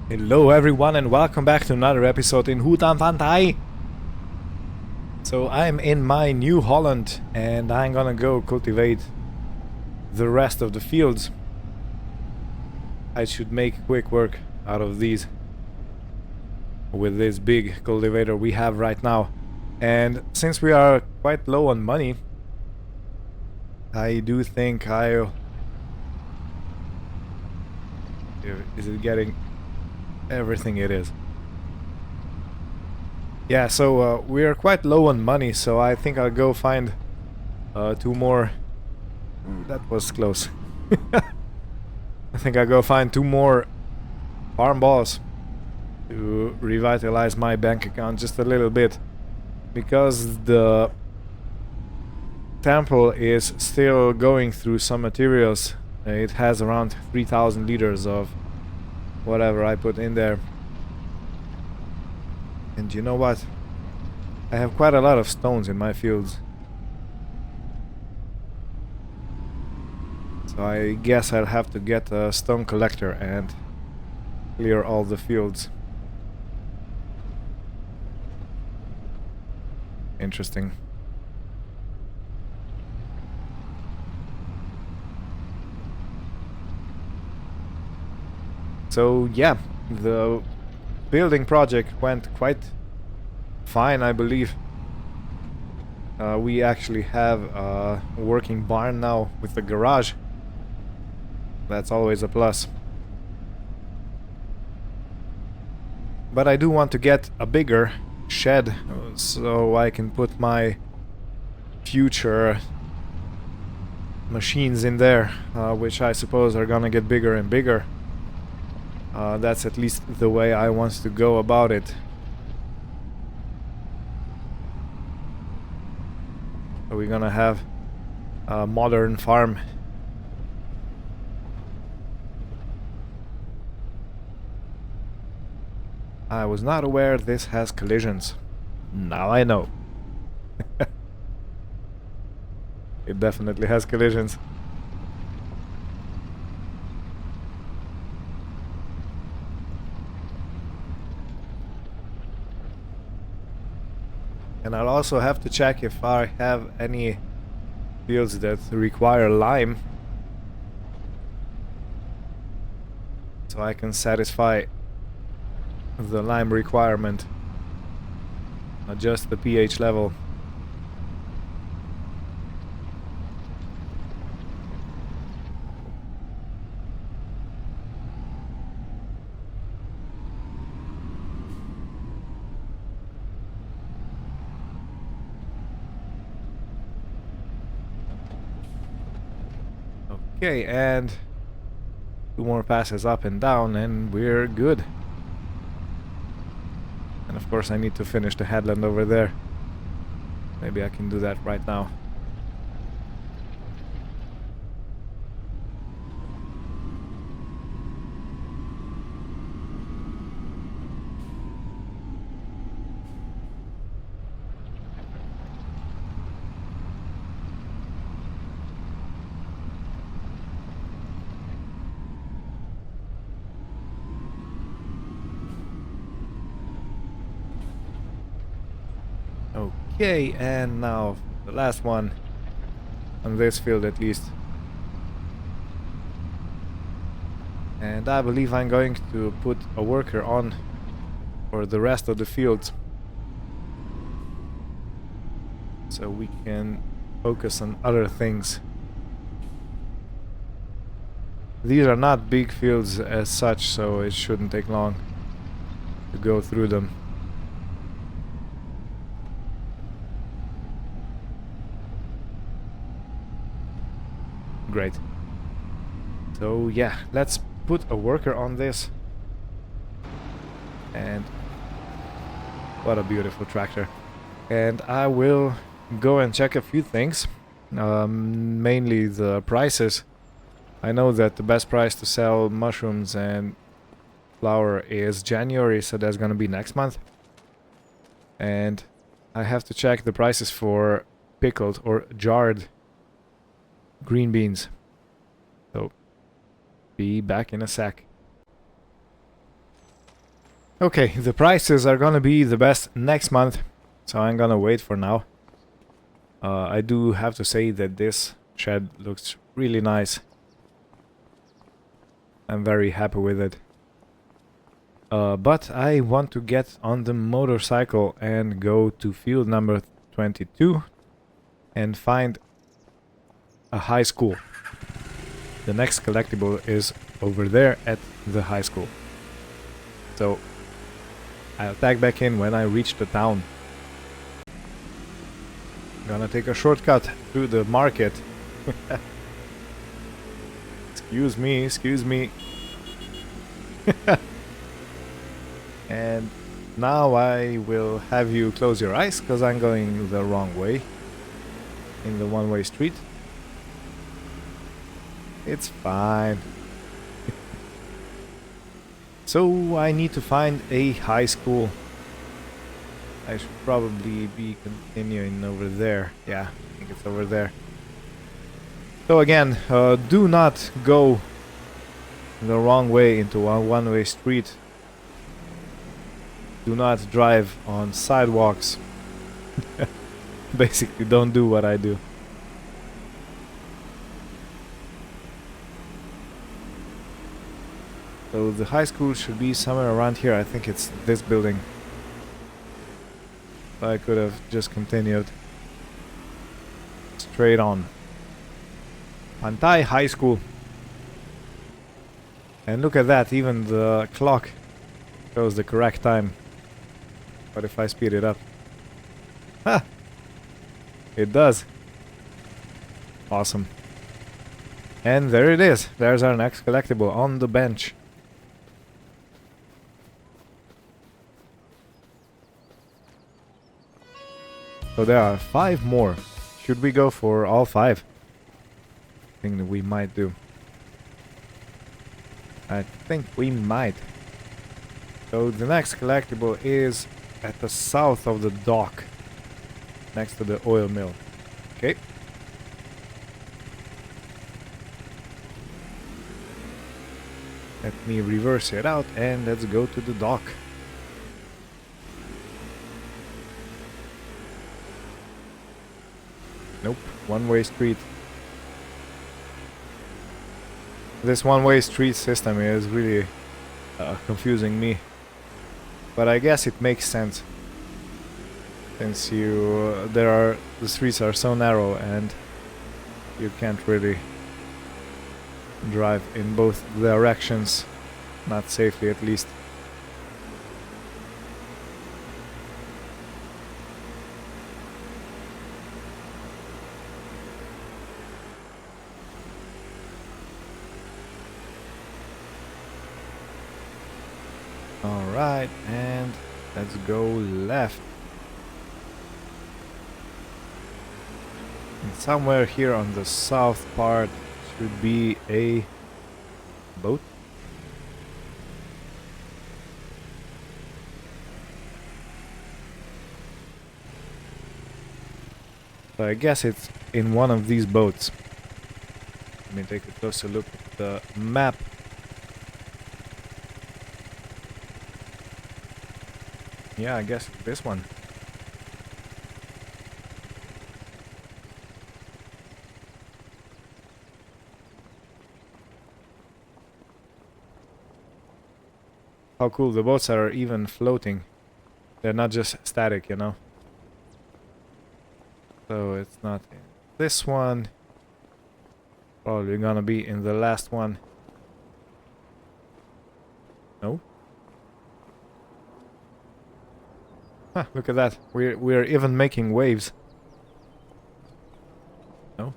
Hello everyone and welcome back to another episode in Hutan Pantai. So I'm in my New Holland and I'm gonna go cultivate the rest of the fields. I should make quick work out of these with this big cultivator we have right now. And since we are quite low on money, I do think I'll... Is it getting... Everything it is. Yeah, so we are quite low on money, so I think I'll go find two more. Ooh, that was close. I think I'll go find two more farm balls to revitalize my bank account just a little bit, because the temple is still going through some materials. It has around 3,000 liters of whatever I put in there. And you know what? I have quite a lot of stones in my fields. So I guess I'll have to get a stone collector and clear all the fields. Interesting. So yeah, the building project went quite fine, I believe. We actually have a working barn now with the garage. That's always a plus. But I do want to get a bigger shed so I can put my future machines in there, which I suppose are gonna get bigger and bigger. That's at least the way I want to go about it. So we're gonna have a modern farm. I was not aware this has collisions. Now I know. It definitely has collisions. And I'll also have to check if I have any fields that require lime, so I can satisfy the lime requirement. Adjust the pH level. Okay, and two more passes up and down and we're good. And of course I need to finish the headland over there. Maybe I can do that right now. Okay, and now the last one on this field at least. And I believe I'm going to put a worker on for the rest of the fields, so we can focus on other things. These are not big fields as such, so it shouldn't take long to go through them. Great. So yeah, let's put a worker on this. And what a beautiful tractor. And I will go and check a few things, mainly the prices. I know that the best price to sell mushrooms and flour is January, so that's gonna be next month. And I have to check the prices for pickled or jarred green beans. So be back in a sec. Okay, the prices are gonna be the best next month, so I'm gonna wait for now. I do have to say that this shed looks really nice. I'm very happy with it. But I want to get on the motorcycle and go to field number 22 and find a high school. The next collectible is over there at the high school. So I'll tag back in when I reach the town. Gonna take a shortcut through the market. Excuse me, excuse me. And now I will have you close your eyes, because I'm going the wrong way. In the one-way street. It's fine. So I need to find a high school. I should probably be continuing over there. Yeah, I think it's over there. So again, do not go the wrong way into a one-way street. Do not drive on sidewalks. Basically, don't do what I do. So the high school should be somewhere around here. I think it's this building. I could have just continued straight on. Pantai High School. And look at that, even the clock shows the correct time. But if I speed it up... Ha! It does. Awesome. And there it is. There's our next collectible on the bench. So there are 5 more. Should we go for all 5? I think that we might do. I think we might. So the next collectible is at the south of the dock, next to the oil mill. Okay. Let me reverse it out and let's go to the dock. Nope, one-way street. This one-way street system is really confusing me. But I guess it makes sense. Since the streets are so narrow and you can't really drive in both directions. Not safely, at least. Alright, and let's go left. And somewhere here on the south part should be a boat. So I guess it's in one of these boats. Let me take a closer look at the map. Yeah, I guess this one. How cool, the boats are even floating. They're not just static, you know. So it's not in this one. Probably gonna be in the last one. No? Huh, look at that. We're even making waves. No?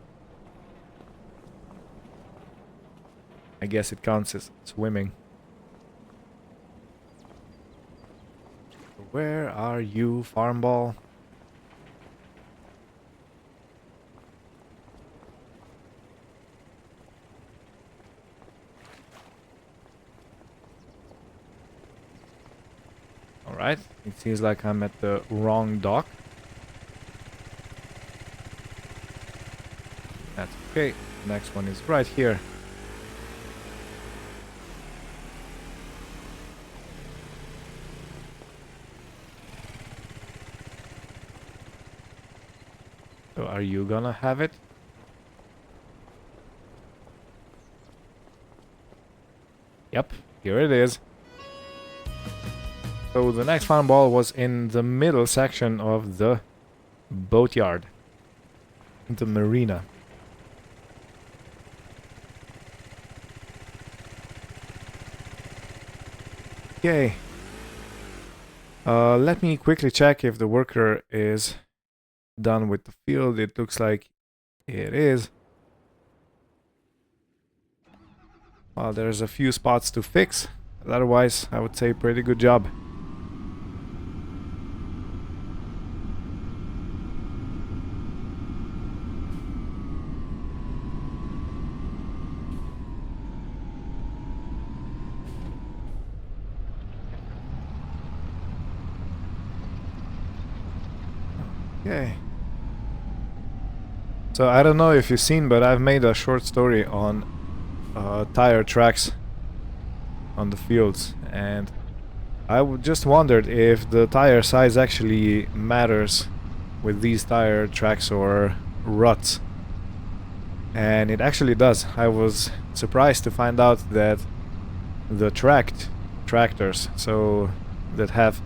I guess it counts as swimming. Where are you, farm ball? Alright, it seems like I'm at the wrong dock. That's okay. The next one is right here. Are you gonna have it? Yep, here it is. So the next farm ball was in the middle section of the boatyard. The marina. Okay. Let me quickly check if the worker is done with the field. It looks like it is. Well, there's a few spots to fix. Otherwise, I would say pretty good job. Okay. So I don't know if you've seen, but I've made a short story on tire tracks on the fields, and I just wondered if the tire size actually matters with these tire tracks or ruts. And it actually does. I was surprised to find out that the tracked tractors, so that have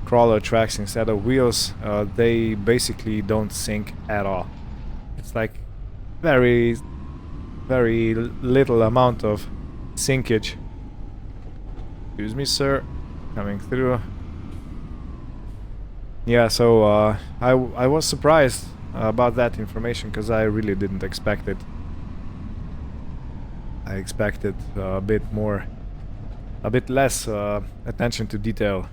crawler tracks instead of wheels, they basically don't sink at all. It's like very little amount of sinkage. Excuse me, sir. Coming through. Yeah, so I was surprised about that information because I really didn't expect it. I expected a bit less attention to detail.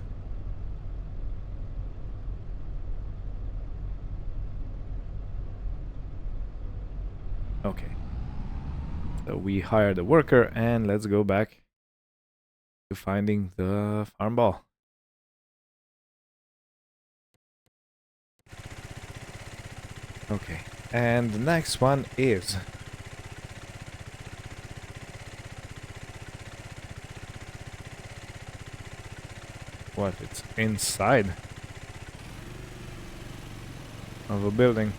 Okay. So we hired a worker and let's go back to finding the farm ball. Okay, and the next one is what? It's inside of a building.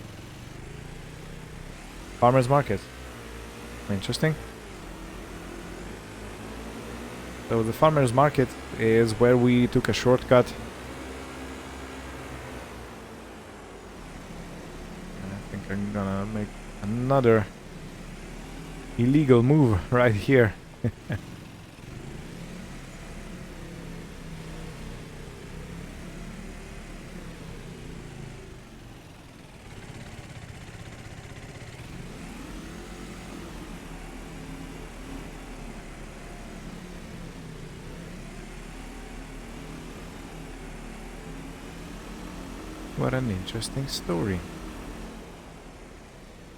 Farmer's market. Interesting. So the farmer's market is where we took a shortcut. And I think I'm gonna make another illegal move right here. What an interesting story.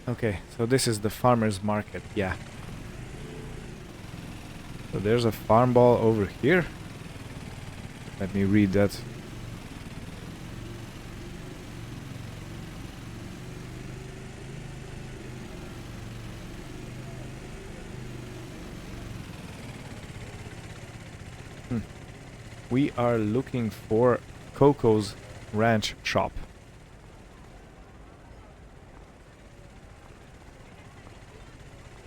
Okay, so this is the farmer's market, yeah. So there's a farm ball over here. Let me read that. We are looking for Coco's Ranch Shop.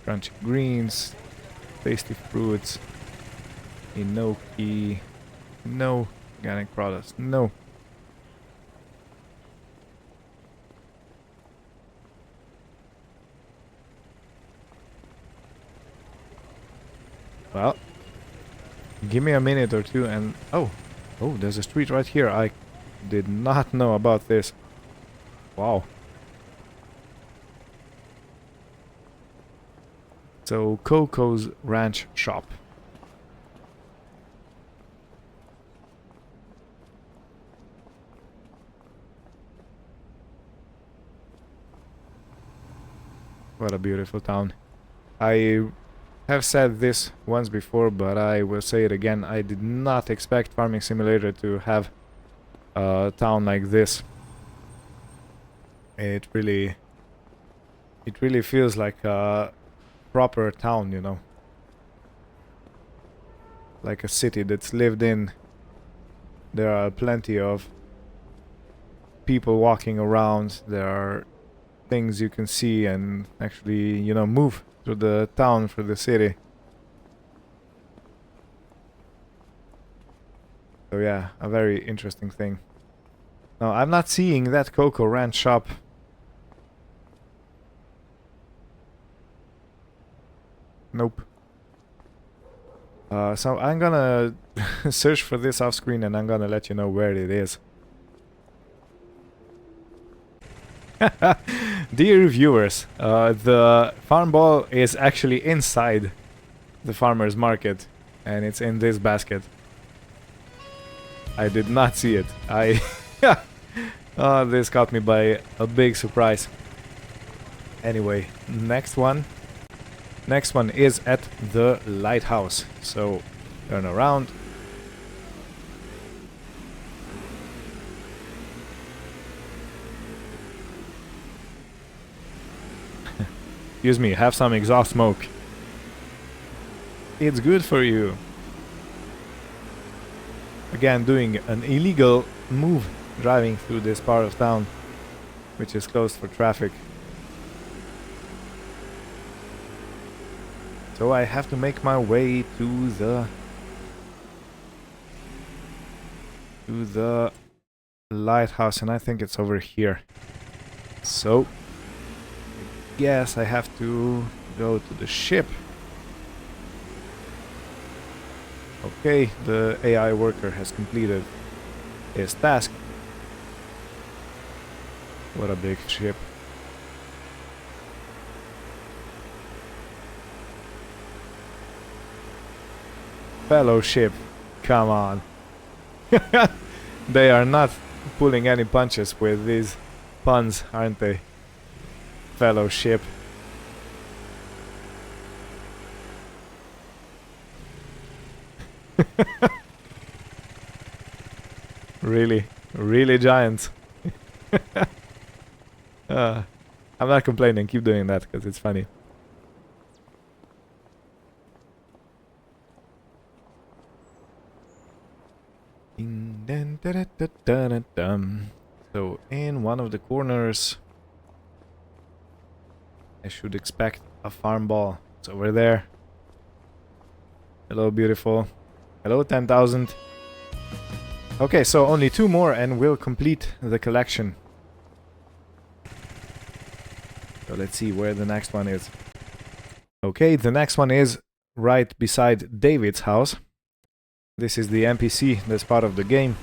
Crunchy greens, tasty fruits, enoki, no organic products, no. Well, give me a minute or two and oh, there's a street right here. I did not know about this. Wow. So Coco's Ranch Shop. What a beautiful town. I have said this once before, but I will say it again. I did not expect Farming Simulator to have a town like this. It really feels like a proper town, you know. Like a city that's lived in. There are plenty of people walking around. There are things you can see and actually, you know, move through the town, through the city. So yeah, a very interesting thing. Now, I'm not seeing that Cocoa Ranch shop. Nope. So I'm gonna search for this off screen and I'm gonna let you know where it is. Dear viewers, the farm ball is actually inside the farmer's market and it's in this basket. I did not see it. This caught me by a big surprise. Anyway, next one. Next one is at the lighthouse. So turn around. Excuse me, have some exhaust smoke. It's good for you. Again, doing an illegal move, driving through this part of town, which is closed for traffic. So I have to make my way to the lighthouse, and I think it's over here. So yes, I have to go to the ship. Okay, the AI worker has completed his task. What a big ship. Fellowship, come on. They are not pulling any punches with these puns, aren't they? Fellowship. Really giant. I'm not complaining, keep doing that because it's funny. So in one of the corners I should expect a farm ball. It's over there. Hello, beautiful. Hello, 10,000. Okay, so only 2 more and we'll complete the collection. So let's see where the next one is. Okay, the next one is right beside David's house. This is the NPC that's part of the game.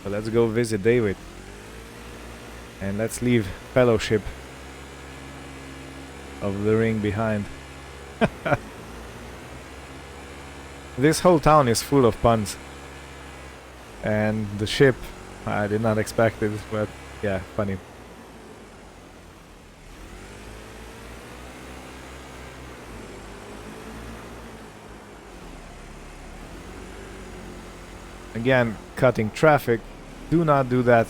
So let's go visit David. And let's leave Fellowship of the Ring behind. This whole town is full of puns. And the ship, I did not expect it, but yeah, funny. Again, cutting traffic. Do not do that.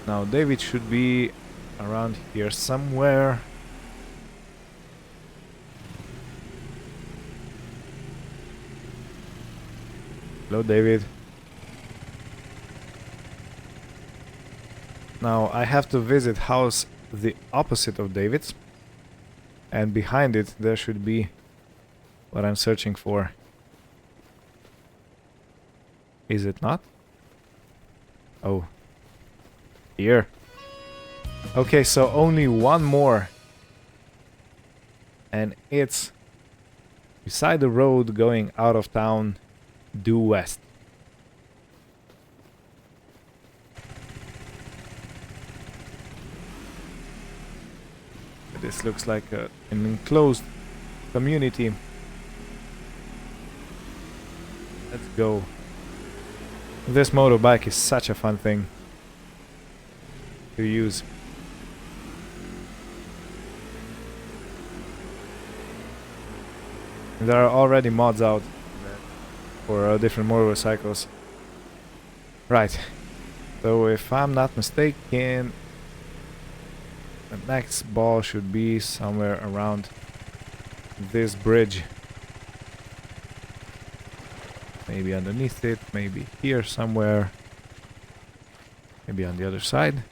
Now David should be around here somewhere. Hello, David. Now I have to visit house the opposite of David's. And behind it there should be what I'm searching for. Is it not? Oh. Here. Okay, so only one more. And it's beside the road going out of town due west. This looks like an enclosed community. Let's go. This motorbike is such a fun thing to use. There are already mods out for different motorcycles. Right. So if I'm not mistaken, the next ball should be somewhere around this bridge. maybe underneath it, maybe here somewhere, maybe on the other side.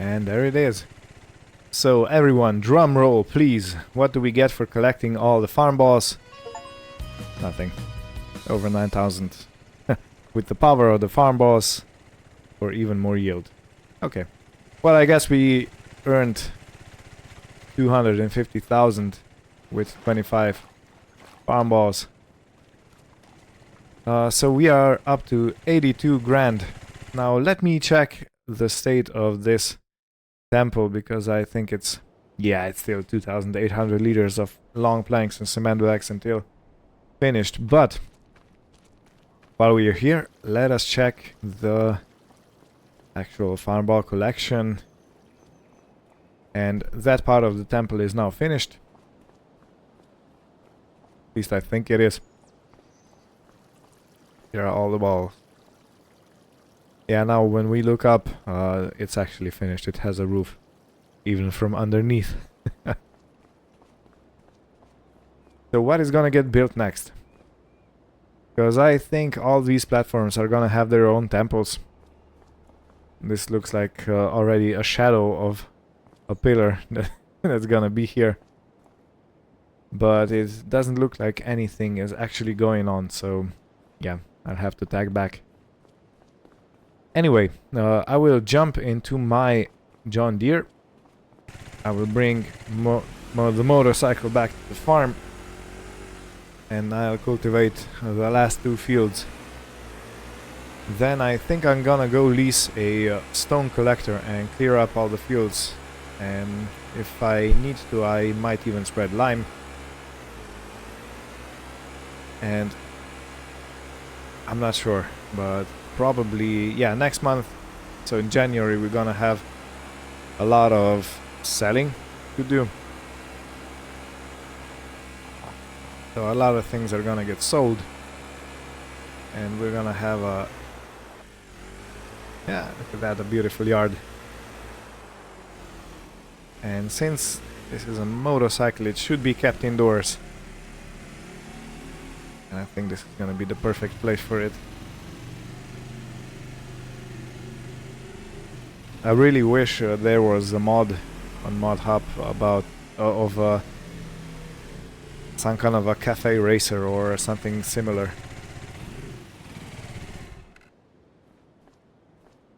And there it is. So everyone, drum roll please. What do we get for collecting all the farm balls? Nothing. Over 9,000. With the power of the farm balls, or even more yield. Okay. Well, I guess we earned 250,000 with 25 farm balls. So we are up to 82 grand. Now let me check the state of this temple, because I think it's still 2,800 liters of long planks and cement bags until finished. But while we are here, let us check the actual farm ball collection, and that part of the temple is now finished. At least I think it is. Here are all the balls. Yeah, now when we look up, it's actually finished. It has a roof, even from underneath. So what is gonna get built next? Because I think all these platforms are gonna have their own temples. This looks like already a shadow of a pillar that's gonna be here. But it doesn't look like anything is actually going on, so yeah, I'll have to tag back. Anyway, I will jump into my John Deere. I will bring the motorcycle back to the farm, and I'll cultivate the last 2 fields. Then I think I'm gonna go lease a stone collector and clear up all the fields, and if I need to, I might even spread lime. And I'm not sure, but probably, yeah, next month, so in January, we're gonna have a lot of selling to do. So a lot of things are gonna get sold, and we're gonna have a, yeah, look at that, a beautiful yard. And since this is a motorcycle, it should be kept indoors, and I think this is gonna be the perfect place for it. I really wish there was a mod on Mod Hub about some kind of a cafe racer or something similar.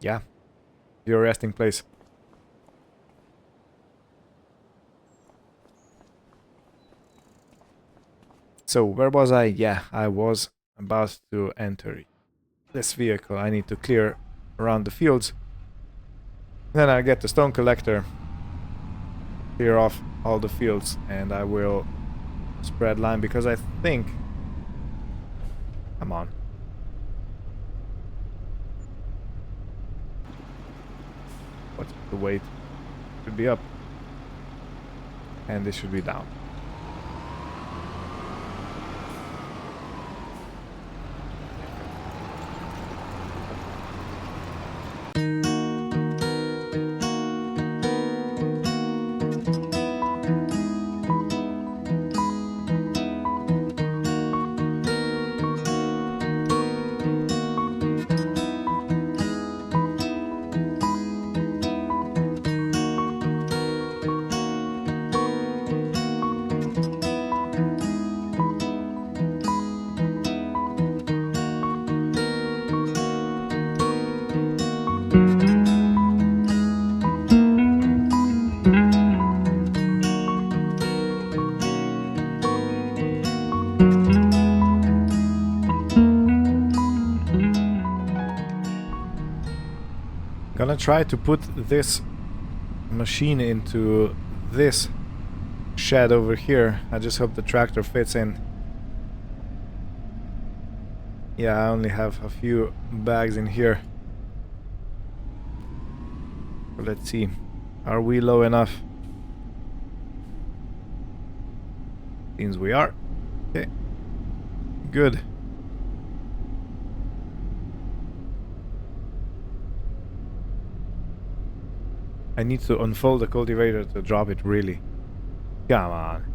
Yeah, your resting place. So where was I? Yeah, I was about to enter this vehicle. I need to clear around the fields. Then I'll get the stone collector, clear off all the fields, and I will spread lime, because I think... Come on. What's the weight? Should be up. And this should be down. Gonna try to put this machine into this shed over here. I just hope the tractor fits in. Yeah, I only have a few bags in here. Let's see. Are we low enough? Seems we are. Okay. good. I need to unfold the cultivator to drop it, really. Come on.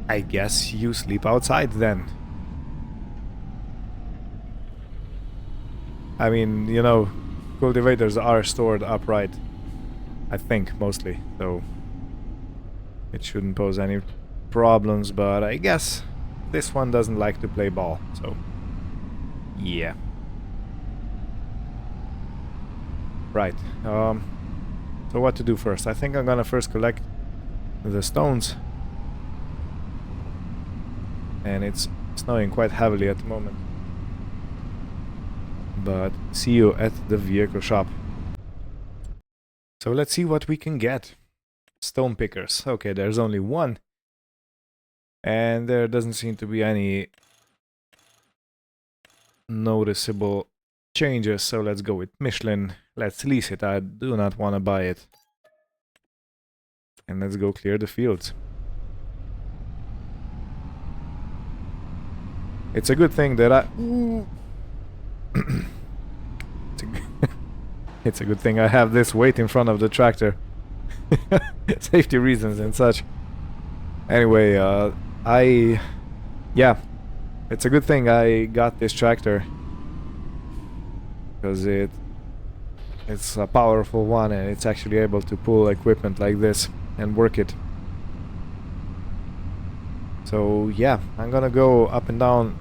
I guess you sleep outside then. I mean, you know, cultivators are stored upright. I think, mostly, so it shouldn't pose any problems, but I guess this one doesn't like to play ball, so yeah. Right, so what to do first? I think I'm gonna first collect the stones. And it's snowing quite heavily at the moment. But see you at the vehicle shop. So let's see what we can get. Stone pickers. Okay, there's only one. And there doesn't seem to be any noticeable changes, so let's go with Michelin. Let's lease it. I do not want to buy it. And let's go clear the fields. It's a good thing that it's a good thing I have this weight in front of the tractor. Safety reasons and such. Anyway, yeah, it's a good thing I got this tractor, because it's a powerful one and it's actually able to pull equipment like this and work it. So yeah, I'm gonna go up and down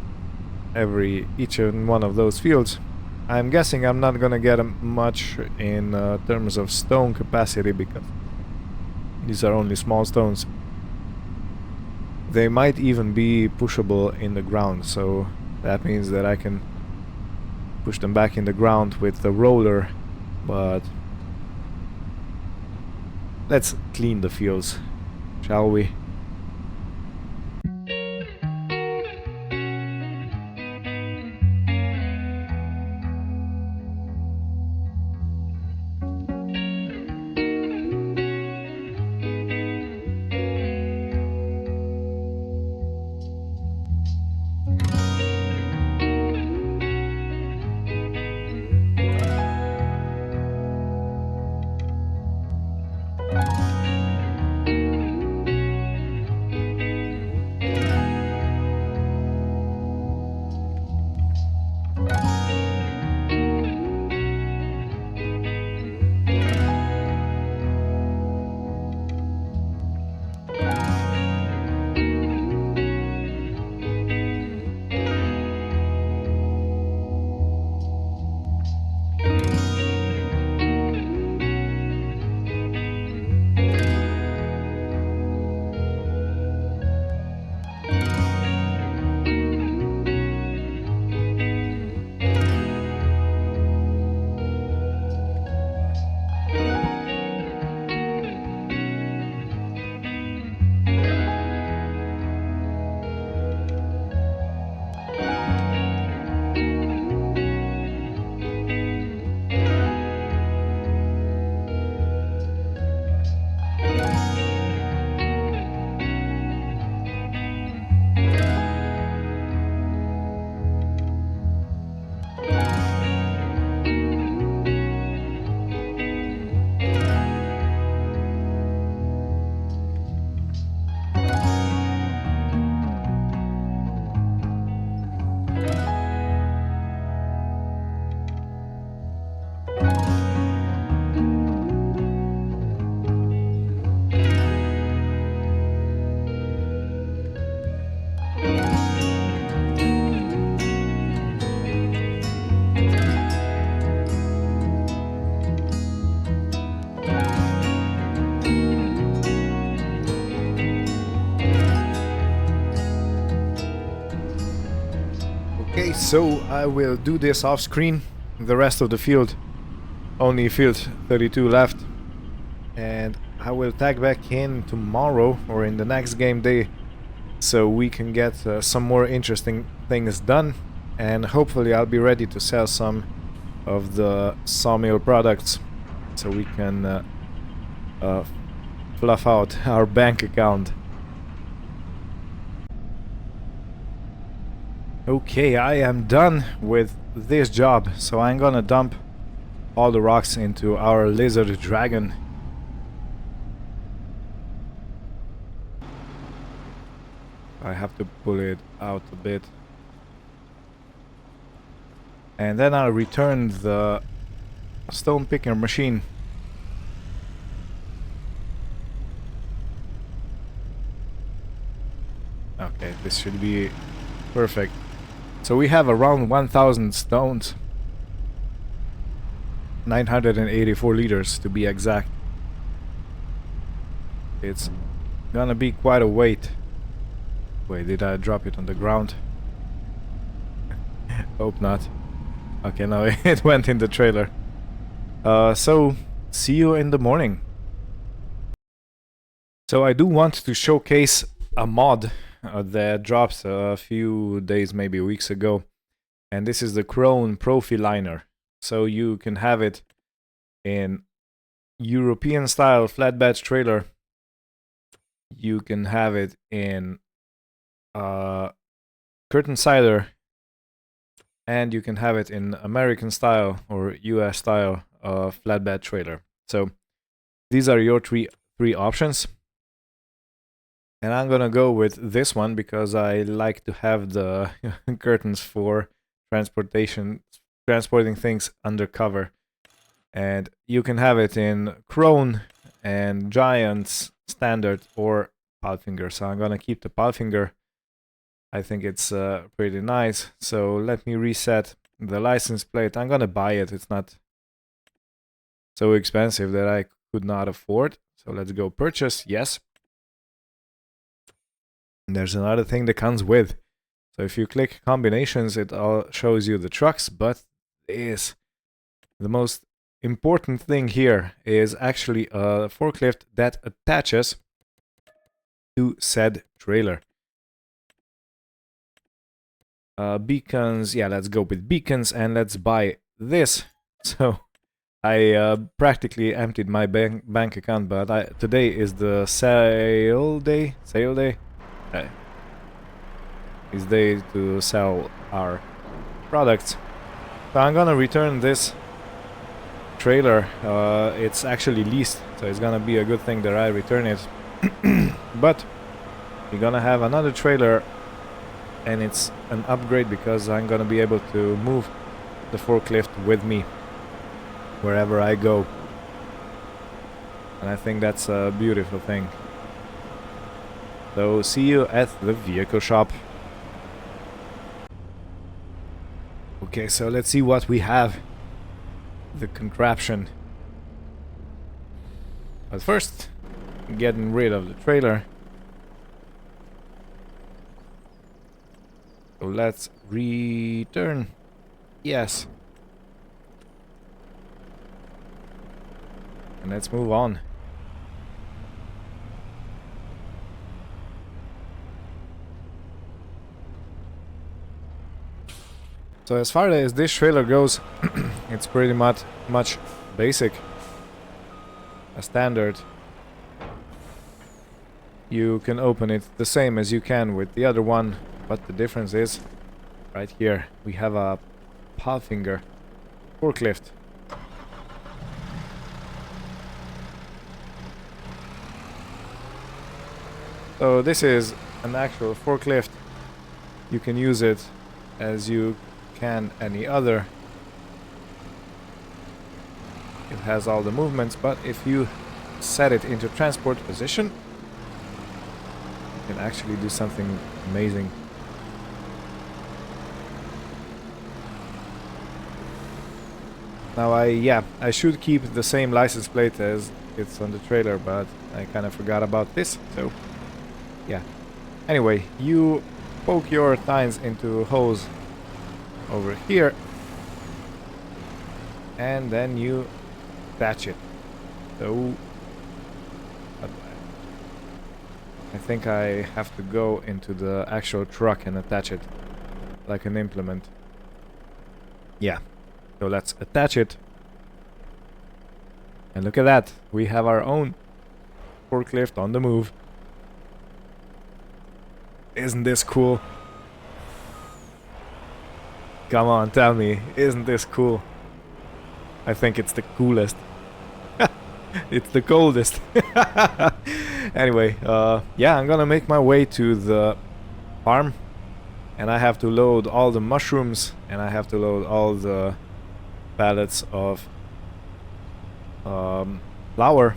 each and one of those fields. I'm guessing I'm not gonna get much in terms of stone capacity, because these are only small stones. They might even be pushable in the ground, so that means that I can push them back in the ground with the roller, but let's clean the fields, shall we? Okay, so I will do this off screen. The rest of the field, only field 32 left, and I will tag back in tomorrow or in the next game day, so we can get some more interesting things done, and hopefully I'll be ready to sell some of the sawmill products, so we can fluff out our bank account. Okay, I am done with this job, so I'm gonna dump all the rocks into our lizard dragon. I have to pull it out a bit. And then I'll return the stone picker machine. Okay, this should be perfect. So we have around 1000 stones. 984 liters to be exact. It's gonna be quite a weight. Wait, did I drop it on the ground? Hope not. Okay, no, it went in the trailer. So, see you in the morning. So I do want to showcase a mod that dropped a few days, maybe weeks ago. And this is the Crone Profi Liner. So you can have it in European style flatbed trailer. You can have it in curtain sider, and you can have it in American style or US style flatbed trailer. So these are your three options. And I'm gonna go with this one because I like to have the curtains for transporting things undercover. And you can have it in Crone and Giants, Standard, or Palfinger. So I'm gonna keep the Palfinger. I think it's pretty nice. So let me reset the license plate. I'm gonna buy it. It's not so expensive that I could not afford. So let's go purchase. Yes. And there's another thing that comes with. So if you click combinations, it all shows you the trucks, but the most important thing here is actually a forklift that attaches to said trailer. Beacons, yeah, let's go with beacons and let's buy this. So I practically emptied my bank account, but today is the sale day. It's day to sell our products. So I'm gonna return this trailer. It's actually leased, so it's gonna be a good thing that I return it. But we're gonna have another trailer, and it's an upgrade because I'm gonna be able to move the forklift with me wherever I go. And I think that's a beautiful thing. So see you at the vehicle shop. Okay, so let's see what we have. The contraption. But first, getting rid of the trailer. So let's return. Yes. And let's move on. So as far as this trailer goes, it's pretty much basic. A standard. You can open it the same as you can with the other one, but the difference is right here we have a Palfinger forklift. So this is an actual forklift. You can use it as you can any other. It has all the movements, but if you set it into transport position, you can actually do something amazing. Now I should keep the same license plate as it's on the trailer, but I kind of forgot about this, so yeah. Anyway, you poke your tines into holes over here, and then you attach it. So I think I have to go into the actual truck and attach it like an implement. Yeah, so let's attach it. And look at that, we have our own forklift on the move. Isn't this cool? Come on, tell me, isn't this cool? I think it's the coolest. It's the coldest. Anyway, yeah, I'm gonna make my way to the farm, and I have to load all the mushrooms, and I have to load all the pallets of flour,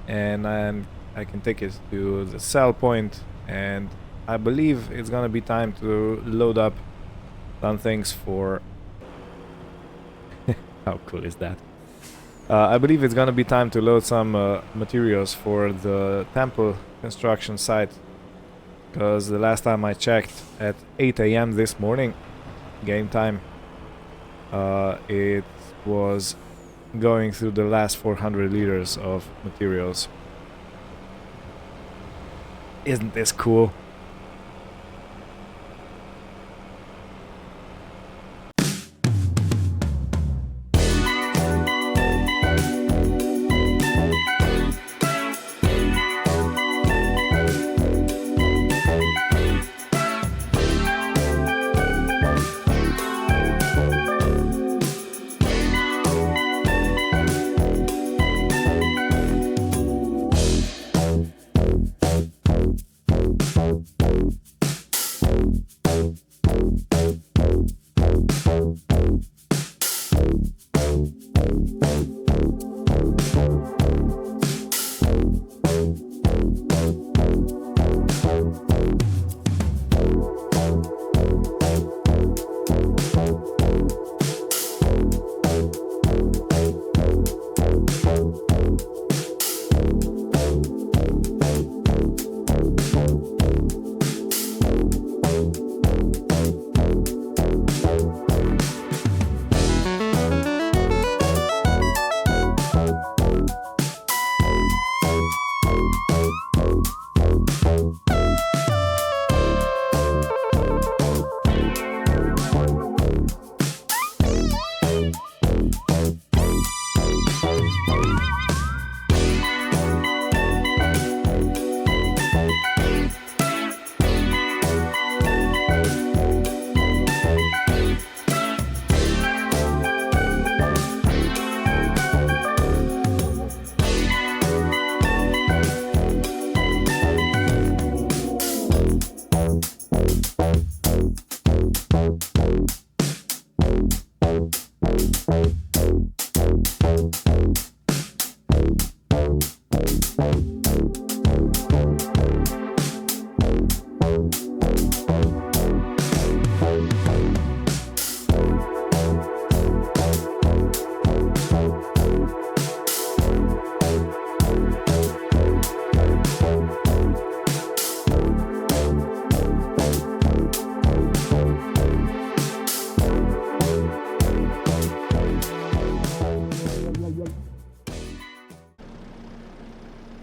and then I can take it to the sell point, and I believe it's gonna be time to load up some things for how cool is that? I believe it's gonna be time to load some materials for the temple construction site, because the last time I checked at 8 AM this morning, game time, it was going through the last 400 liters of materials. Isn't this cool?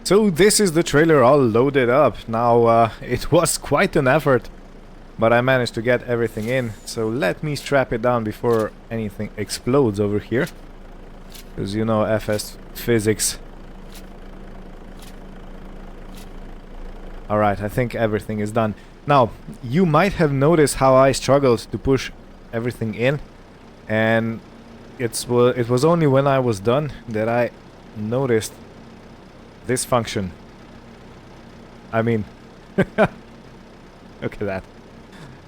So this is the trailer all loaded up. Now it was quite an effort, but I managed to get everything in. So let me strap it down before anything explodes over here, because you know FS physics. Alright, I think everything is done. Now, you might have noticed how I struggled to push everything in, and it was only when I was done that I noticed this function. I mean, look at that.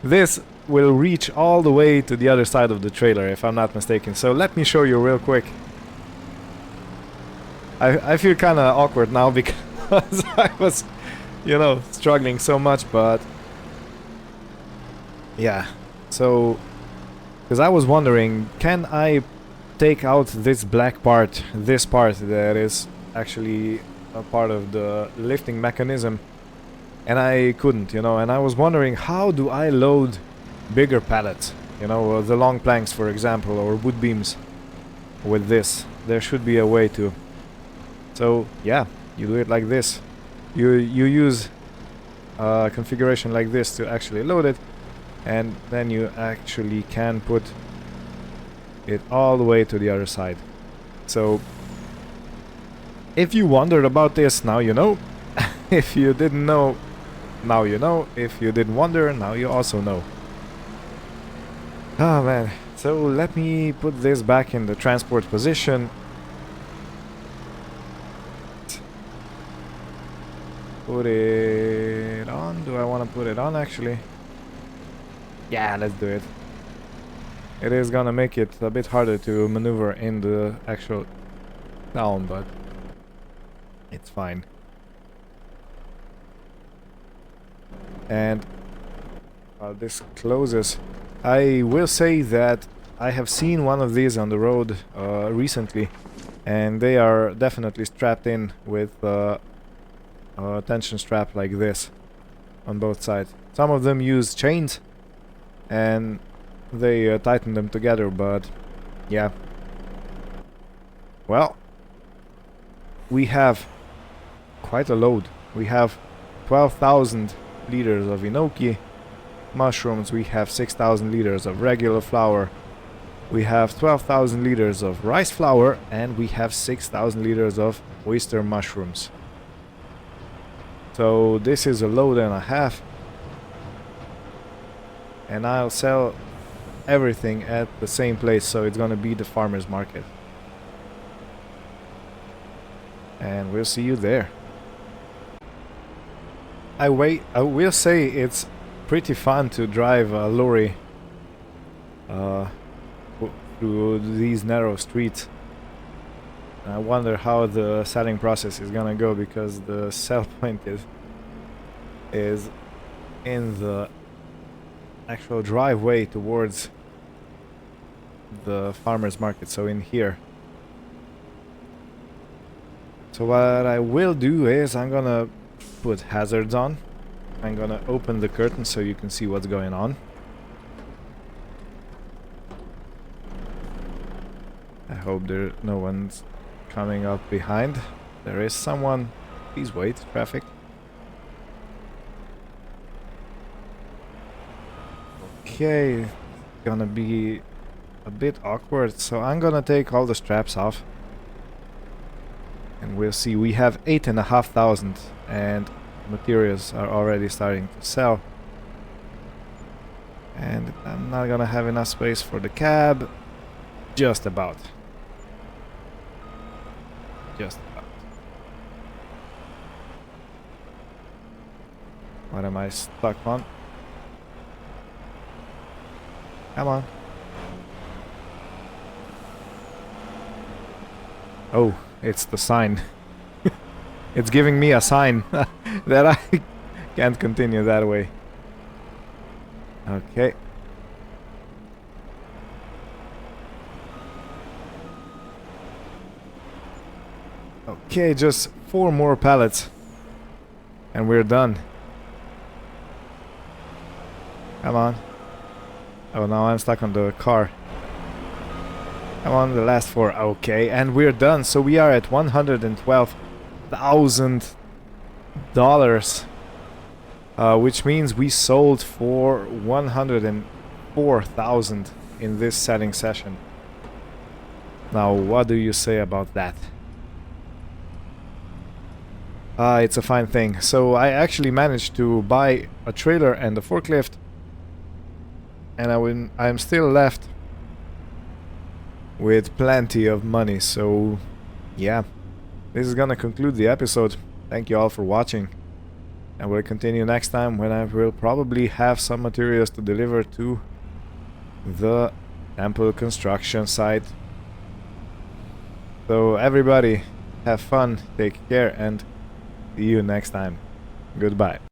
This will reach all the way to the other side of the trailer, if I'm not mistaken. So let me show you real quick. I feel kind of awkward now because I was, you know, struggling so much, but yeah. So, because I was wondering, can I take out this black part, this part that is actually a part of the lifting mechanism, and I couldn't, you know, and I was wondering, how do I load bigger pallets, you know, the long planks for example, or wood beams with this. There should be a way to. So yeah, you do it like this. You use a configuration like this to actually load it, and then you actually can put it all the way to the other side. So If you wondered about this, now you know. If you didn't know, now you know. If you didn't wonder, now you also know. Oh man, so let me put this back in the transport position. Put it on. Do I want to put it on actually? Yeah, let's do it. It is gonna make it a bit harder to maneuver in the actual town, but it's fine. And while this closes, I will say that I have seen one of these on the road recently, and they are definitely strapped in with a tension strap like this on both sides. Some of them use chains and they tighten them together, but yeah. Well, we have quite a load. We have 12,000 liters of enoki mushrooms, we have 6,000 liters of regular flour, we have 12,000 liters of rice flour, and we have 6,000 liters of oyster mushrooms. So this is a load and a half, and I'll sell everything at the same place, so it's gonna be the farmer's market. And we'll see you there. I will say it's pretty fun to drive a lorry through these narrow streets. I wonder how the selling process is gonna go, because the sell point is in the actual driveway towards the farmer's market, so in here. So what I will do is I'm gonna put hazards on. I'm gonna open the curtain so you can see what's going on. I hope no one's coming up behind. There is someone. Please wait, traffic. Okay, gonna be a bit awkward, so I'm gonna take all the straps off. And we'll see. We have 8,500 and materials are already starting to sell. And I'm not gonna have enough space for the cab. Just about. Just about. What am I stuck on? Come on. Oh, it's the sign. It's giving me a sign that I can't continue that way. Okay. Okay, just 4 more pallets and we're done. Come on. Oh, now I'm stuck on the car. Come on, the last 4. Okay, and we're done. So we are at $112,000, which means we sold for 104,000 in this selling session. Now, what do you say about that? It's a fine thing. So I actually managed to buy a trailer and a forklift, and I'm still left with plenty of money. So yeah, this is gonna conclude the episode. Thank you all for watching, and we'll continue next time, when I will probably have some materials to deliver to the temple construction site. So everybody, have fun, take care, and see you next time. Goodbye.